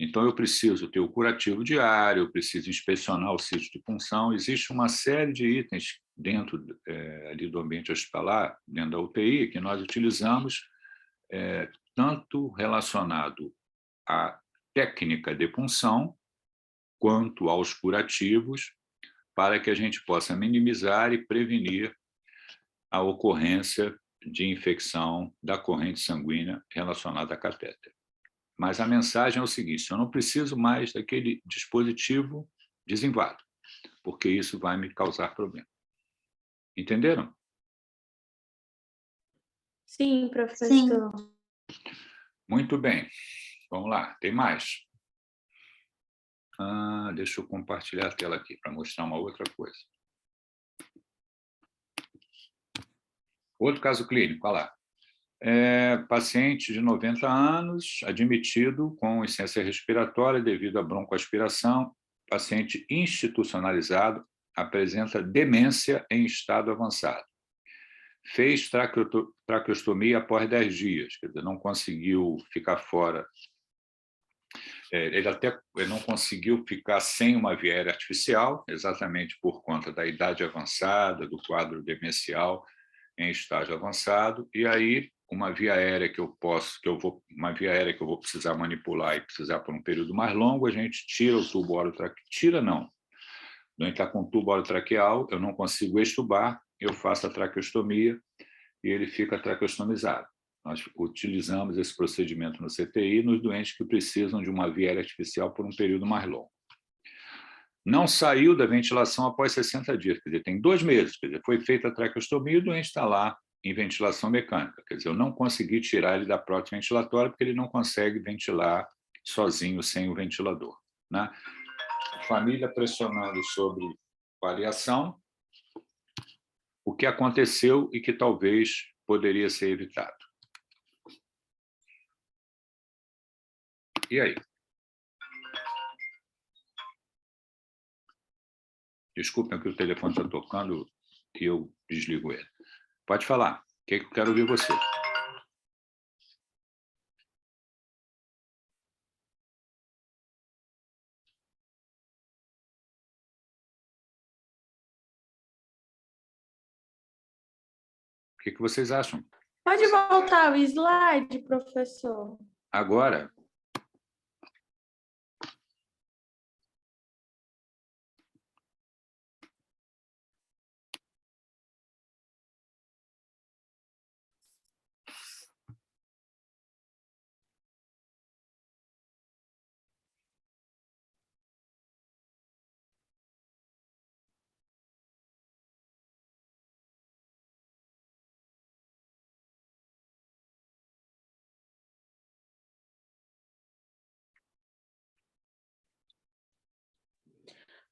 Então, eu preciso ter o curativo diário, eu preciso inspecionar o sítio de punção. Existe uma série de itens dentro ali do ambiente hospitalar, dentro da UTI, que nós utilizamos tanto relacionado à técnica de punção, quanto aos curativos, para que a gente possa minimizar e prevenir a ocorrência de infecção da corrente sanguínea relacionada a catéter. Mas a mensagem é o seguinte: eu não preciso mais daquele dispositivo desinvado, porque isso vai me causar problema. Entenderam? Sim, professor. Sim. Muito bem. Vamos lá, tem mais. Deixa eu compartilhar a tela aqui para mostrar uma outra coisa. Outro caso clínico, olha lá. Paciente de 90 anos, admitido com insuficiência respiratória devido à broncoaspiração, paciente institucionalizado, apresenta demência em estado avançado. Fez traqueostomia após 10 dias, quer dizer, não conseguiu ficar fora. Ele não conseguiu ficar sem uma via aérea artificial, exatamente por conta da idade avançada, do quadro demencial em estágio avançado, e aí uma via aérea que eu vou precisar manipular e precisar por um período mais longo, a gente tira o tubo orotraqueal. Tira não. Quando está com o tubo orotraqueal, eu não consigo extubar, eu faço a traqueostomia e ele fica traqueostomizado. Nós utilizamos esse procedimento no CTI nos doentes que precisam de uma via aérea artificial por um período mais longo. Não saiu da ventilação após 60 dias, quer dizer, tem 2 meses, quer dizer, foi feita a traqueostomia e o doente está lá em ventilação mecânica, quer dizer, eu não consegui tirar ele da prótese ventilatória porque ele não consegue ventilar sozinho, sem o ventilador, né? Família pressionando sobre variação, o que aconteceu e que talvez poderia ser evitado. E aí? Desculpem que o telefone está tocando e eu desligo ele. Pode falar, que eu quero ouvir você. O que vocês acham? Pode voltar o slide, professor? Agora,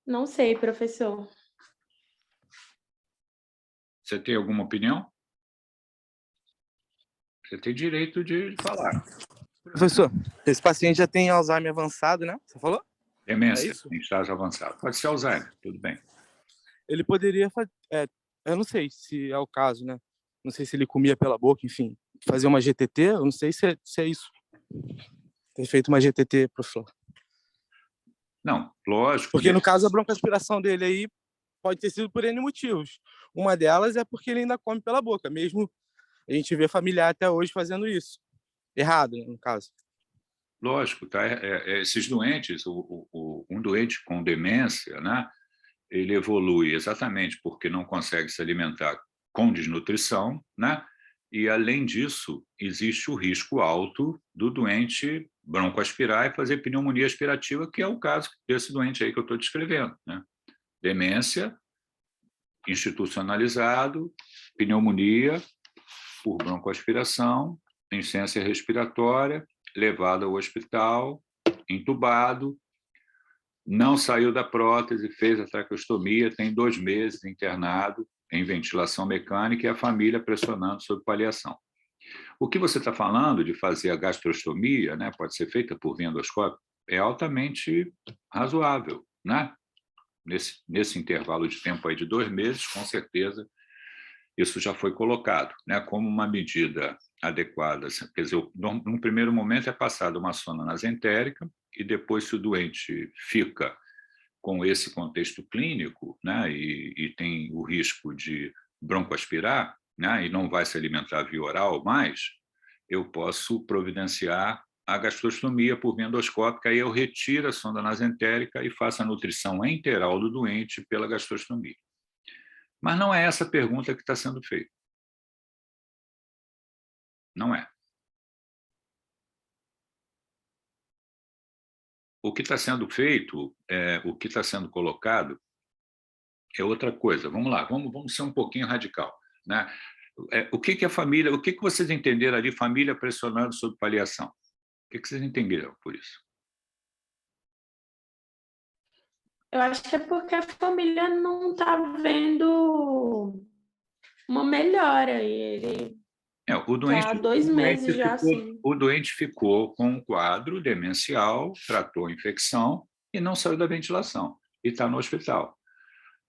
Não sei, professor. você tem alguma opinião? Você tem direito de falar. Professor, esse paciente já tem Alzheimer avançado, né? Você falou? Demência, isso? em estágio avançado. Pode ser Alzheimer, tudo bem. Ele poderia fazer... eu não sei se é o caso, né? Não sei se ele comia pela boca, enfim. Fazer uma GTT, eu não sei se é isso. Ter feito uma GTT, professor. Não, lógico. Porque no caso a broncoaspiração dele aí pode ter sido por N motivos. Uma delas é porque ele ainda come pela boca, mesmo a gente vê familiar até hoje fazendo isso. Errado, no caso. Lógico, tá? Esses doentes, um doente com demência, né? Ele evolui exatamente porque não consegue se alimentar com desnutrição, né? E, além disso, existe o risco alto do doente broncoaspirar e fazer pneumonia aspirativa, que é o caso desse doente aí que eu estou descrevendo, né? Demência, institucionalizado, pneumonia por broncoaspiração, insuficiência respiratória, levado ao hospital, entubado, não saiu da prótese, fez a traqueostomia, tem 2 meses internado em ventilação mecânica e a família pressionando sob paliação. O que você está falando de fazer a gastrostomia, né, pode ser feita por via endoscópica, é altamente razoável, né? Nesse intervalo de tempo aí de 2 meses, com certeza, isso já foi colocado, né, como uma medida adequada. Quer dizer, num primeiro momento é passada uma sonda nasentérica e depois, se o doente fica com esse contexto clínico, né, e tem o risco de broncoaspirar, né, e não vai se alimentar via oral mais, eu posso providenciar a gastrostomia por via endoscópica, aí eu retiro a sonda nasentérica e faço a nutrição enteral do doente pela gastrostomia. Mas não é essa a pergunta que está sendo feita. Não é. O que está sendo feito, o que está sendo colocado é outra coisa. Vamos lá, vamos ser um pouquinho radical, né? O que a família, o que vocês entenderam ali, família pressionando sob paliação? O que vocês entenderam por isso? Eu acho que é porque a família não está vendo uma melhora. E ele O doente, há 2 meses já assim. O doente ficou com um quadro demencial, tratou a infecção e não saiu da ventilação e está no hospital.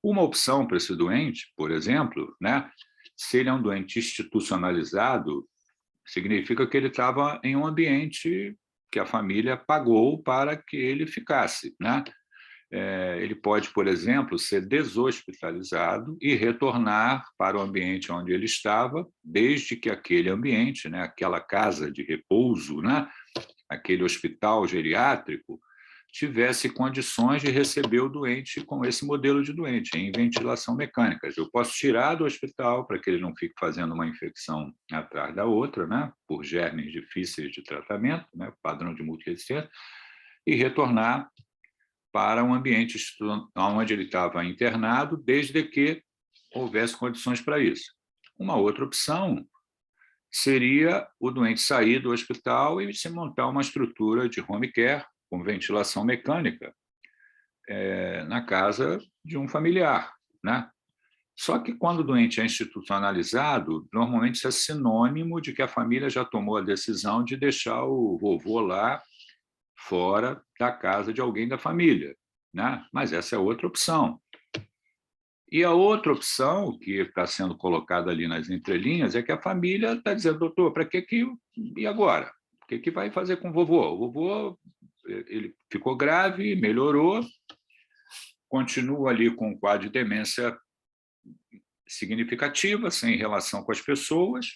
Uma opção para esse doente, por exemplo, né, se ele é um doente institucionalizado, significa que ele estava em um ambiente que a família pagou para que ele ficasse, né? Ele pode, por exemplo, ser deshospitalizado e retornar para o ambiente onde ele estava, desde que aquele ambiente, né, aquela casa de repouso, né, aquele hospital geriátrico, tivesse condições de receber o doente com esse modelo de doente, em ventilação mecânica. Eu posso tirar do hospital para que ele não fique fazendo uma infecção atrás da outra, né, por germes difíceis de tratamento, né, padrão de multiresistência, e retornar para um ambiente onde ele estava internado, desde que houvesse condições para isso. Uma outra opção seria o doente sair do hospital e se montar uma estrutura de home care com ventilação mecânica na casa de um familiar, né? Só que quando o doente é institucionalizado, normalmente isso é sinônimo de que a família já tomou a decisão de deixar o vovô lá fora da casa de alguém da família, né? Mas essa é outra opção. E a outra opção que está sendo colocada ali nas entrelinhas é que a família está dizendo, doutor, para que e agora? O que vai fazer com o vovô? O vovô ele ficou grave, melhorou, continua ali com um quadro de demência significativa, sem relação com as pessoas,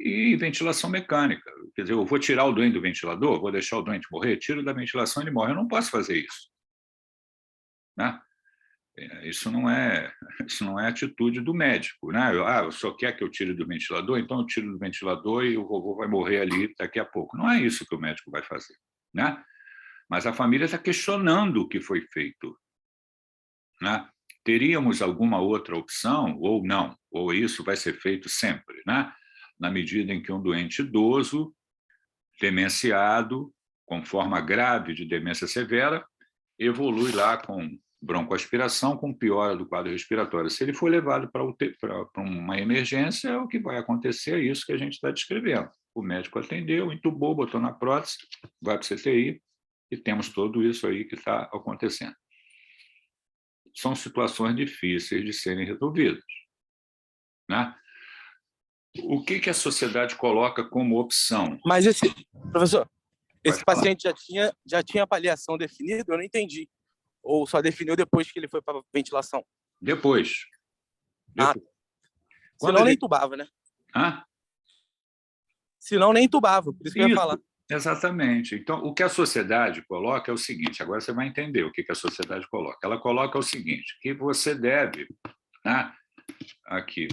e ventilação mecânica. Quer dizer, eu vou tirar o doente do ventilador, vou deixar o doente morrer, tiro da ventilação e ele morre. Eu não posso fazer isso, né? Isso não é atitude do médico, né? O senhor quer que eu tire do ventilador? Então eu tiro do ventilador e o vovô vai morrer ali daqui a pouco. Não é isso que o médico vai fazer, né? Mas a família está questionando o que foi feito, né? Teríamos alguma outra opção ou não? Ou isso vai ser feito sempre, né? Na medida em que um doente idoso, demenciado, com forma grave de demência severa, evolui lá com broncoaspiração, com piora do quadro respiratório. Se ele for levado para uma emergência, o que vai acontecer é isso que a gente está descrevendo. O médico atendeu, entubou, botou na prótese, vai para o CTI, e temos tudo isso aí que está acontecendo. São situações difíceis de serem resolvidas, né? O que a sociedade coloca como opção? Mas professor, esse paciente já tinha avaliação definida? Eu não entendi. Ou só definiu depois que ele foi para a ventilação? Depois. Ah, Quando senão nem ele... entubava, né? Hã? Senão nem entubava, por isso que eu ia falar. Exatamente. Então, o que a sociedade coloca é o seguinte, agora você vai entender o que a sociedade coloca. Ela coloca o seguinte, que você deve, né, aqui,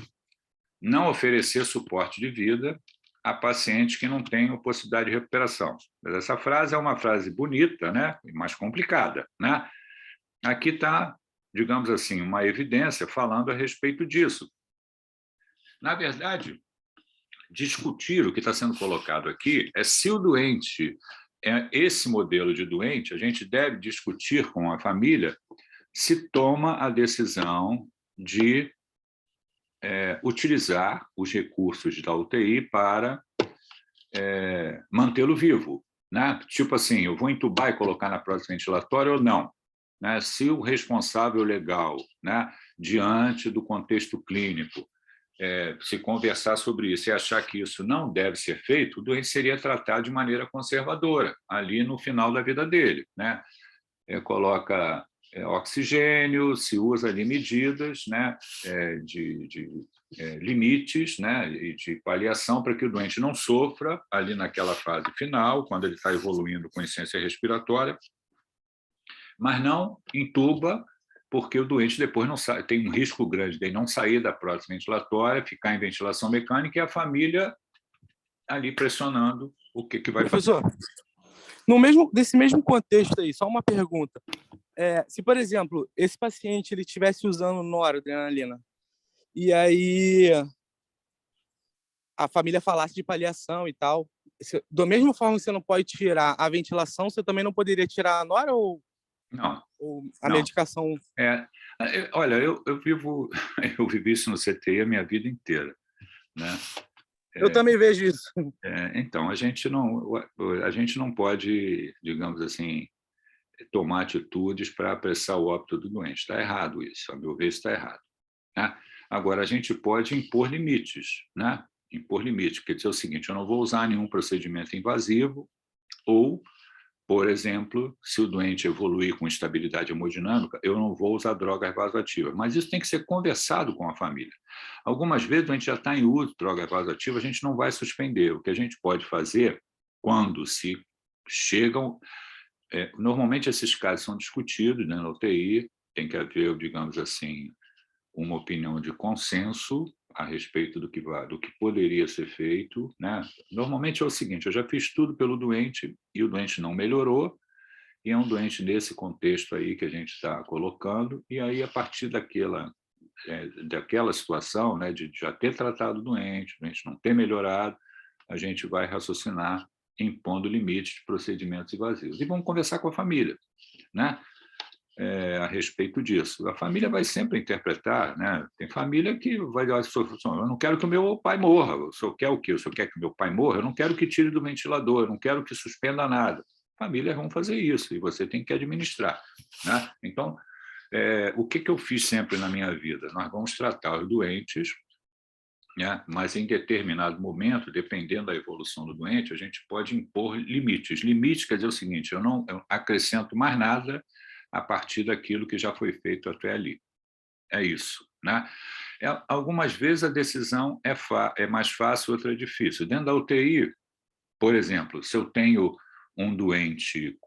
não oferecer suporte de vida a pacientes que não tenham possibilidade de recuperação. Mas essa frase é uma frase bonita, né, mas complicada, né? Aqui está, digamos assim, uma evidência falando a respeito disso. Na verdade, discutir o que está sendo colocado aqui é se o doente é esse modelo de doente, a gente deve discutir com a família se toma a decisão de utilizar os recursos da UTI para mantê-lo vivo, né? Tipo assim, eu vou entubar e colocar na prótese ventilatória ou não, né? Se o responsável legal, né, diante do contexto clínico, se conversar sobre isso e achar que isso não deve ser feito, o doente seria tratado de maneira conservadora, ali no final da vida dele, né? Coloca oxigênio, se usa ali medidas, né, de limites, né, e de paliação para que o doente não sofra ali naquela fase final, quando ele está evoluindo com insuficiência respiratória, mas não entuba, porque o doente depois não sai, tem um risco grande de não sair da prótese ventilatória, ficar em ventilação mecânica e a família ali pressionando o que vai fazer. Professor, desse mesmo contexto aí, só uma pergunta. Se, por exemplo, esse paciente ele estivesse usando noradrenalina e aí a família falasse de paliação e tal, da mesma forma que você não pode tirar a ventilação, você também não poderia tirar a nora ou não, a não. medicação? Olha, eu vivi isso no CTI a minha vida inteira, né? Eu também vejo isso. Então, a gente não pode, digamos assim, tomar atitudes para apressar o óbito do doente. Está errado isso, a meu ver, está errado, né? Agora, a gente pode impor limites, né? Impor limites, quer dizer o seguinte, eu não vou usar nenhum procedimento invasivo ou, por exemplo, se o doente evoluir com instabilidade hemodinâmica, eu não vou usar drogas vasoativas. Mas isso tem que ser conversado com a família. Algumas vezes, o doente já está em uso de drogas vasoativas, a gente não vai suspender. O que a gente pode fazer, quando se chegam... normalmente, esses casos são discutidos, né, na UTI, tem que haver, digamos assim, uma opinião de consenso a respeito do que poderia ser feito, né? Normalmente é o seguinte, eu já fiz tudo pelo doente e o doente não melhorou, e é um doente nesse contexto aí que a gente está colocando, e aí, a partir daquela situação, né, de já ter tratado o doente não ter melhorado, a gente vai raciocinar impondo limites de procedimentos invasivos. E vamos conversar com a família, né? A respeito disso. A família vai sempre interpretar, né? Tem família que vai dizer, eu não quero que o meu pai morra, o senhor quer o quê? O senhor quer que o meu pai morra? Eu não quero que tire do ventilador, eu não quero que suspenda nada. Famílias vão fazer isso, e você tem que administrar, né? Então, o que eu fiz sempre na minha vida? Nós vamos tratar os doentes, né? Mas em determinado momento, dependendo da evolução do doente, a gente pode impor limites. Limites quer dizer o seguinte, eu não acrescento mais nada a partir daquilo que já foi feito até ali. É isso, né? Algumas vezes a decisão é mais fácil, outra é difícil. Dentro da UTI, por exemplo, se eu tenho um doente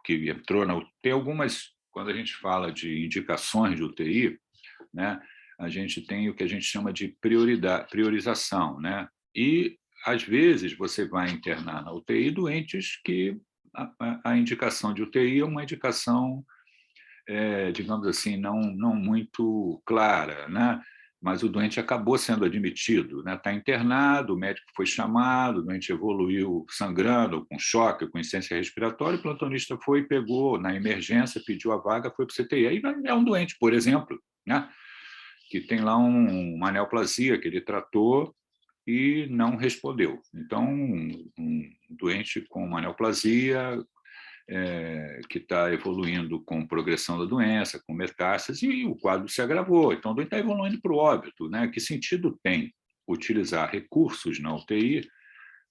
que entrou na UTI, tem algumas, quando a gente fala de indicações de UTI, né, a gente tem o que a gente chama de priorização, né? E, às vezes, você vai internar na UTI doentes que a indicação de UTI é uma indicação, digamos assim, não muito clara, né? Mas o doente acabou sendo admitido, né? Está internado, o médico foi chamado, o doente evoluiu sangrando, com choque, com insuficiência respiratória, o plantonista foi, pegou na emergência, pediu a vaga, foi para o CTI. Aí é um doente, por exemplo, né, que tem lá uma neoplasia que ele tratou e não respondeu. Então, um doente com uma neoplasia que está evoluindo com progressão da doença, com metástase, e o quadro se agravou. Então, o doente está evoluindo para o óbito, né? Que sentido tem utilizar recursos na UTI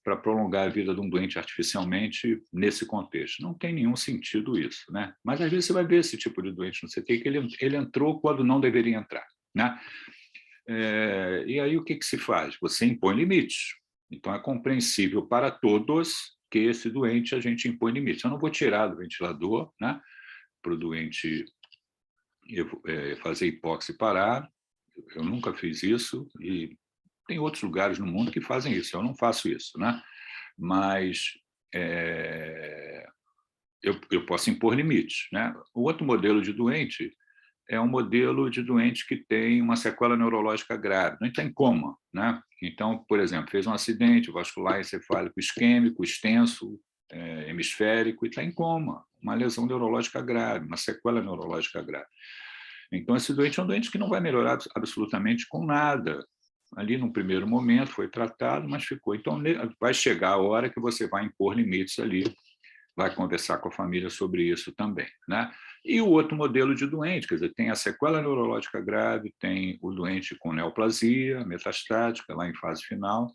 para prolongar a vida de um doente artificialmente nesse contexto. Não tem nenhum sentido isso, né? Mas às vezes você vai ver esse tipo de doente no CTI que ele entrou quando não deveria entrar, né? E aí o que se faz? Você impõe limites. Então é compreensível para todos que esse doente a gente impõe limites. Eu não vou tirar do ventilador, né? Para o doente fazer hipóxia e parar. Eu nunca fiz isso e tem outros lugares no mundo que fazem isso. Eu não faço isso, né? Mas eu posso impor limites, né? O outro modelo de doente é um modelo de doente que tem uma sequela neurológica grave, não está em coma, né? Então, por exemplo, fez um acidente vascular encefálico isquêmico, extenso, hemisférico, e está em coma, uma lesão neurológica grave, uma sequela neurológica grave. Então, esse doente é um doente que não vai melhorar absolutamente com nada. Ali, num primeiro momento, foi tratado, mas ficou. Então, vai chegar a hora que você vai impor limites ali, vai conversar com a família sobre isso também, né? E o outro modelo de doente, quer dizer, tem a sequela neurológica grave, tem o doente com neoplasia metastática, lá em fase final,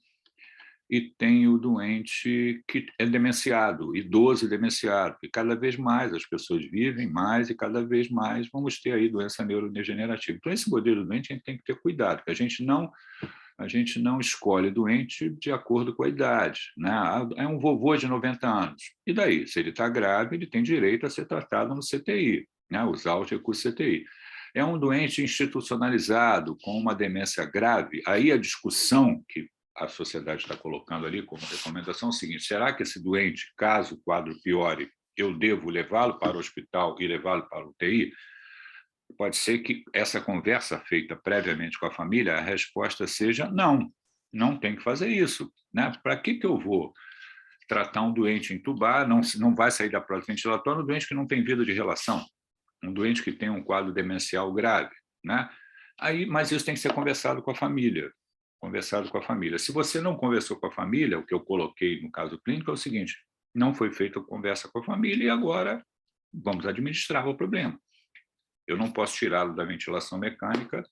e tem o doente que é demenciado, idoso e demenciado, e cada vez mais as pessoas vivem mais e cada vez mais vamos ter aí doença neurodegenerativa. Então, esse modelo de doente a gente tem que ter cuidado, porque a gente não escolhe doente de acordo com a idade, né? É um vovô de 90 anos. E daí? Se ele está grave, ele tem direito a ser tratado no CTI, né? Usar os recursos CTI. É um doente institucionalizado com uma demência grave, aí a discussão que a sociedade está colocando ali como recomendação é o seguinte: será que esse doente, caso o quadro piore, eu devo levá-lo para o hospital e levá-lo para o UTI? Pode ser que essa conversa feita previamente com a família, a resposta seja não, não tem que fazer isso, né? Para que eu vou tratar um doente, entubar, não vai sair da prótese ventilatória, um doente que não tem vida de relação, um doente que tem um quadro demencial grave, né? Mas isso tem que ser conversado com a família, Se você não conversou com a família, o que eu coloquei no caso clínico é o seguinte: não foi feita a conversa com a família e agora vamos administrar o problema. Eu não posso tirá-lo da ventilação mecânica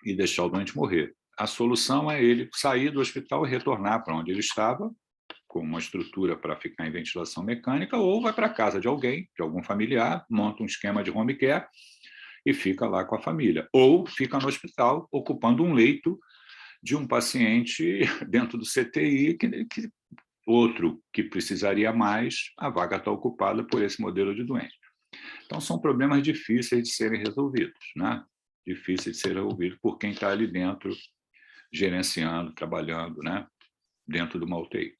e deixar o doente morrer. A solução é ele sair do hospital e retornar para onde ele estava, com uma estrutura para ficar em ventilação mecânica, ou vai para a casa de alguém, de algum familiar, monta um esquema de home care e fica lá com a família. Ou fica no hospital, ocupando um leito de um paciente dentro do CTI, que outro que precisaria mais, a vaga está ocupada por esse modelo de doente. Então, são problemas difíceis de serem resolvidos, né? Difíceis de serem resolvidos por quem está ali dentro, gerenciando, trabalhando, né? Dentro de uma UTI.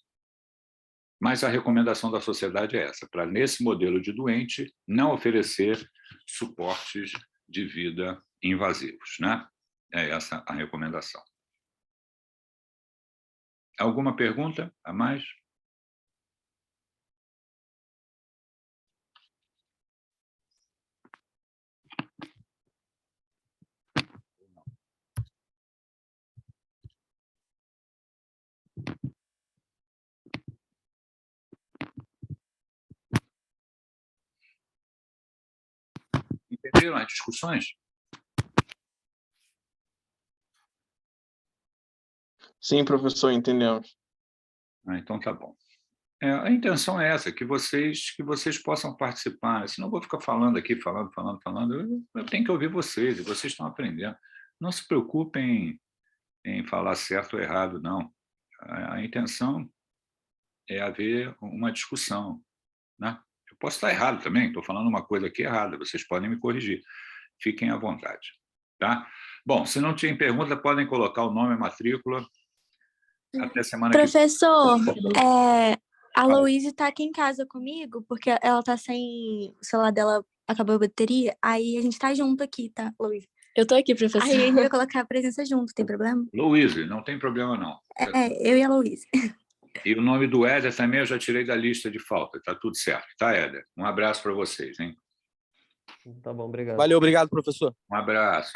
Mas a recomendação da sociedade é essa: para, nesse modelo de doente, não oferecer suportes de vida invasivos, né? É essa a recomendação. Alguma pergunta a mais? Entenderam as discussões? Sim, professor, entendemos. Então tá bom. A intenção é essa, que vocês possam participar, senão eu vou ficar falando aqui, falando. Eu tenho que ouvir vocês, e vocês estão aprendendo. Não se preocupem em falar certo ou errado, não. A intenção é haver uma discussão, né? Eu posso estar errado também, estou falando uma coisa aqui errada, vocês podem me corrigir. Fiquem à vontade, tá? Bom, se não tiverem pergunta, podem colocar o nome e a matrícula. Até semana que vem. Professor, a Louise está aqui em casa comigo, porque ela está sem... O celular dela acabou a bateria, aí a gente está junto aqui, tá, Louise? Eu tô aqui, professor. Aí a gente vai colocar a presença junto, tem problema? Louise, não tem problema, não. Eu e a Louise. E o nome do Éder também eu já tirei da lista de falta, está tudo certo, tá, Éder? Um abraço para vocês, hein? Tá bom, obrigado. Valeu, obrigado, professor. Um abraço.